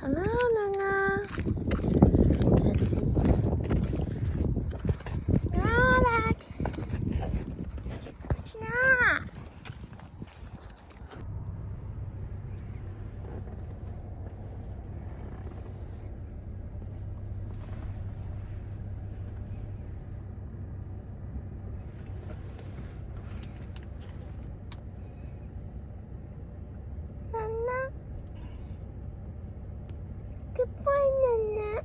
Hello, Nana. Can see. Snorlax. Snor. Nana. Good boy, Nana.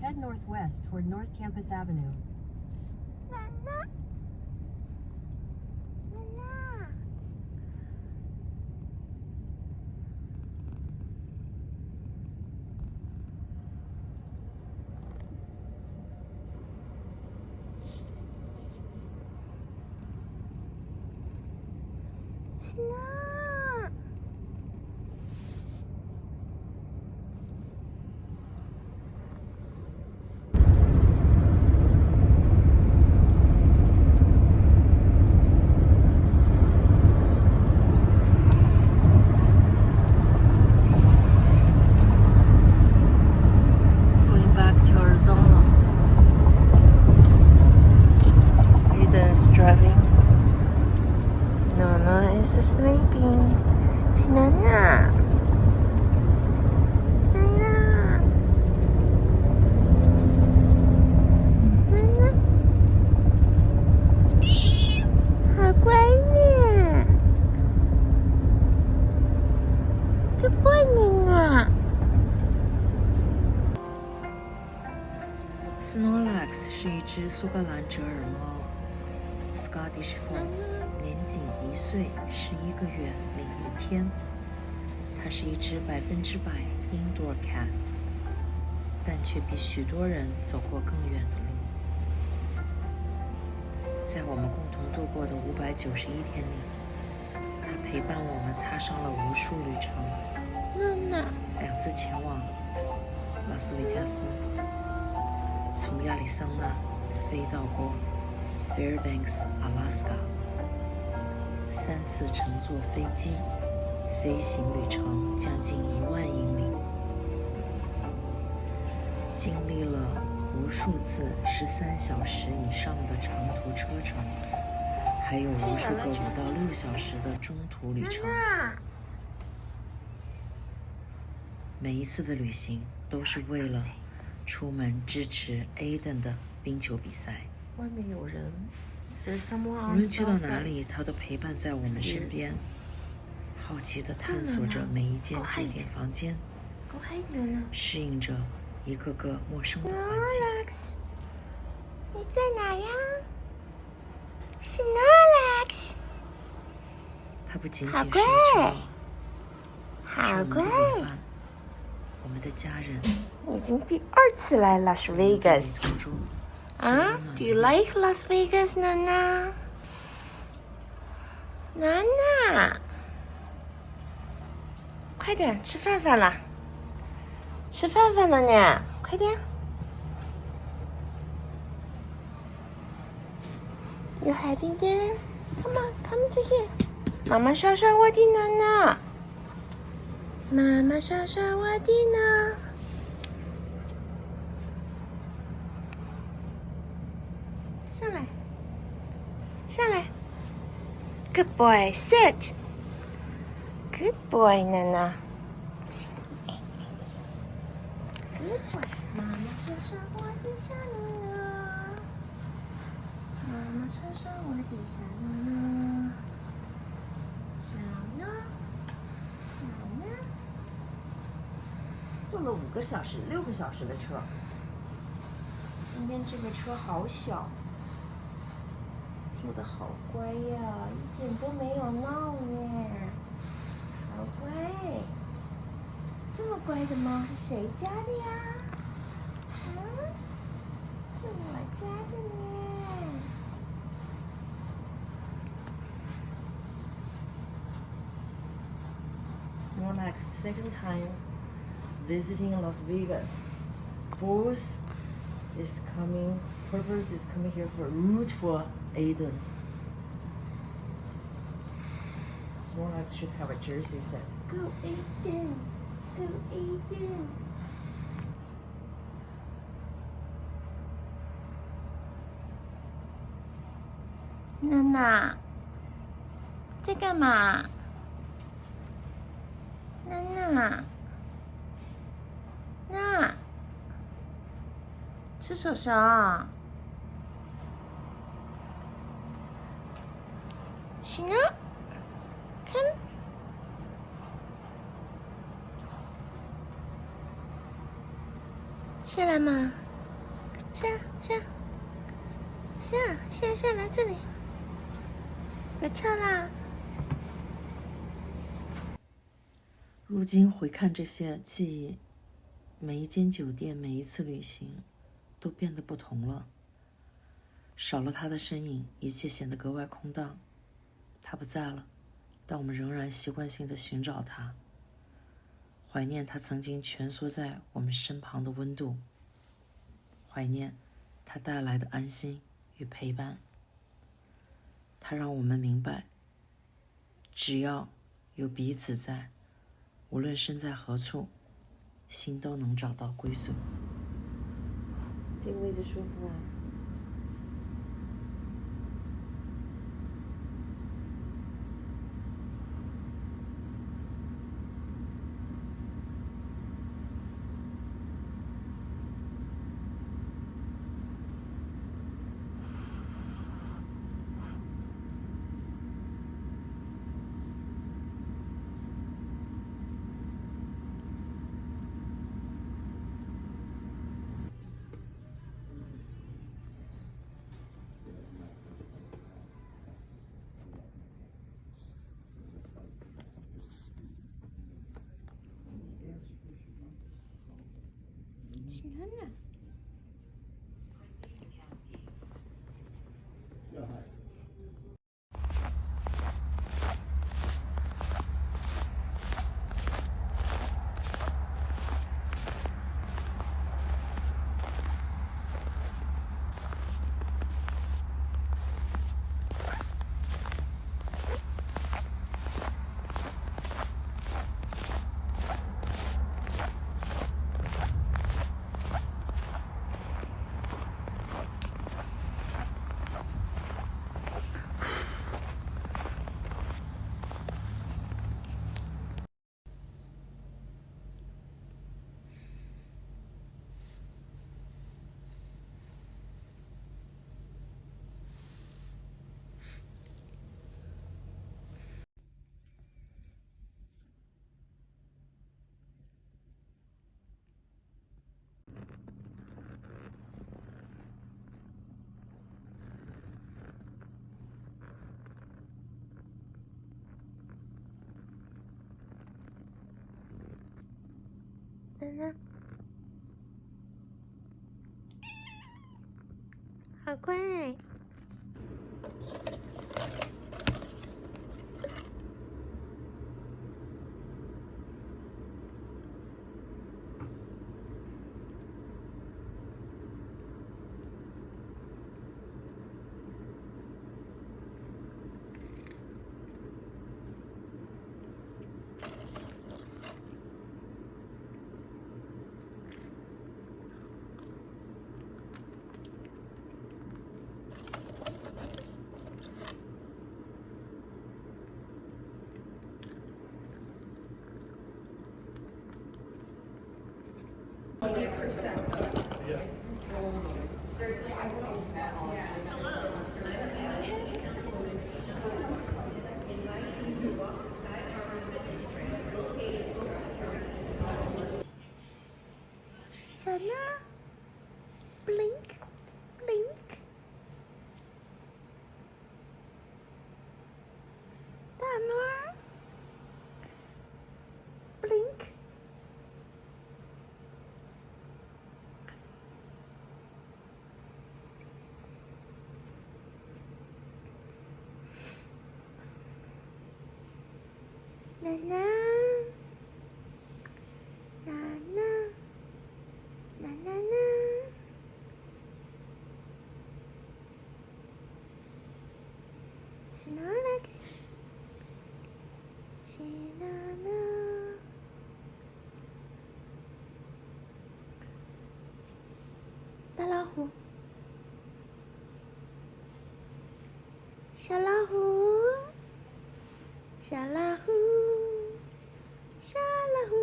Head northwest toward North Campus Avenue. Nana. Nana. Snor. Going back to Arizona. Aidan's driving. Nana is sleeping. Nana. Nana. Nana. 好乖呢。Good boy, Nana. Snorlax 是一只苏格兰折耳猫 ，Scottish Fold，年仅1岁11个月0一天。它是一只100% indoor cat， 但却比许多人走过更远的路。在我们共同度过的591天里，它陪伴我们踏上了无数旅程。2次前往拉斯维加斯，从亚利桑那飞到过 Fairbanks Alaska， 3次乘坐飞机，飞行旅程将近1万英里，经历了无数次13小时以上的长途车程，还有无数个5到6小时的中途旅程。每一次的旅行都是为了出门支持 Aidan 的冰球比赛。外面有人。无论去到哪里，他都陪伴在我们身边，好奇地探索着每一间酒店房间，适应着一个个陌生的环境。你在哪呀 ？Snorlax， 他不仅仅是一只猫，好乖。我们的家人。已经第2次来拉斯维加斯。Do you like Las Vegas, Nana? Nana， 快点吃饭饭了，吃饭饭了呢，快点。You heading there? Come on, come to here. 妈妈刷刷我的Nana，妈妈刷刷我的呢。上来，下来。Good boy, sit. Good boy, Nana. Good boy. 妈妈刷刷我的小Nana，妈妈刷刷我的小Nana，小呢，小呢。坐了5个小时、6个小时的车，今天这个车好小。做得好乖呀，一点都没有闹呢，好乖。这么乖的猫是谁家的呀？是我家的呢。Snorlax second time visiting Las Vegas. Purpose is coming here for root for Aidan. Snorlax should have a jersey that says, "Go Aidan, go Aidan." 娜娜，在干嘛？娜娜，那吃手手？行啊，看，下来嘛，下来这里。别跳啦！如今回看这些记忆，每一间酒店，每一次旅行，都变得不同了。少了他的身影，一切显得格外空荡。他不在了，但我们仍然习惯性地寻找他，怀念他曾经蜷缩在我们身旁的温度，怀念他带来的安心与陪伴。它让我们明白，只要有彼此在，无论身在何处，心都能找到归宿。这个位置舒服啊。喜欢呢。奶奶，好乖。小娜 ，blink blink， 大诺 ，blink。奶奶。Snorlax， Snorlax， 大老虎，小老虎，小老虎，小老虎。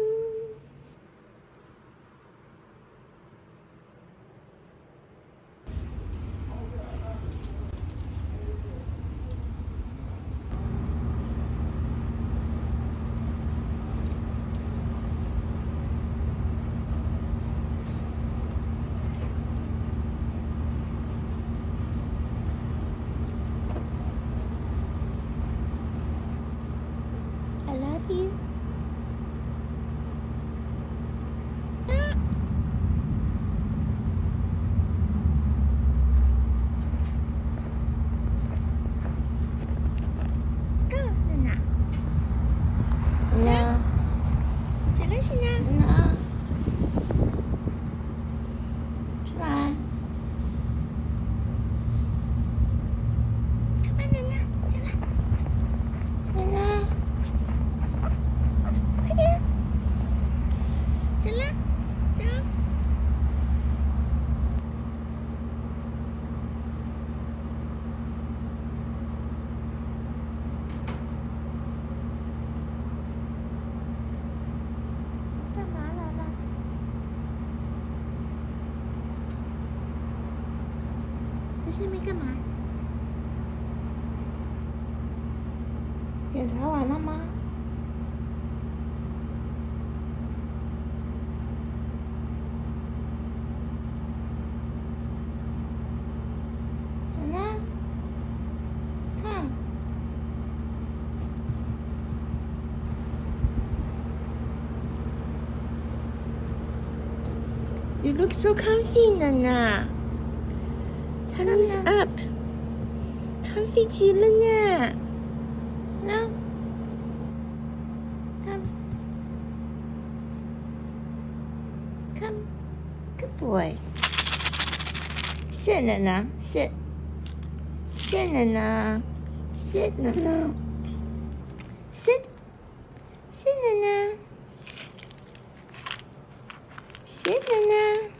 I love you. Go, Nana. Nana. Jalan sini. Nana. 出来。Come on, Nana. Jalan. Nana. 快点，走了，走。干嘛来了？在上面干嘛？检查完了吗？You look so comfy, Nana. Time is up. Comfy 极了呢。No. Come. Come. Good boy. Sit, Nana. Sit. Sit, Nana. Sit, Nana. Sit. Sit, Nana. Sit, Nana.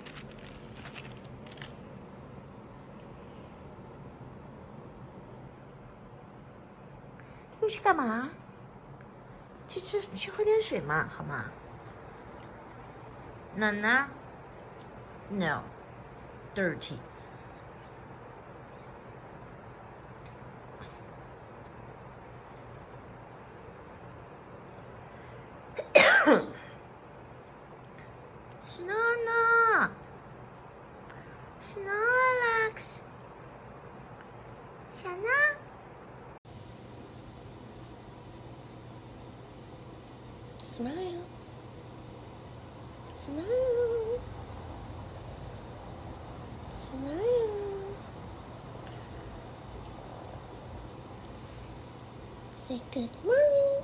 又去干嘛？去喝点水嘛，好吗？Nana? No. Dirty. Snorlax. Snorlax. 小呢？ Smile. Smile. Smile. Say good morning.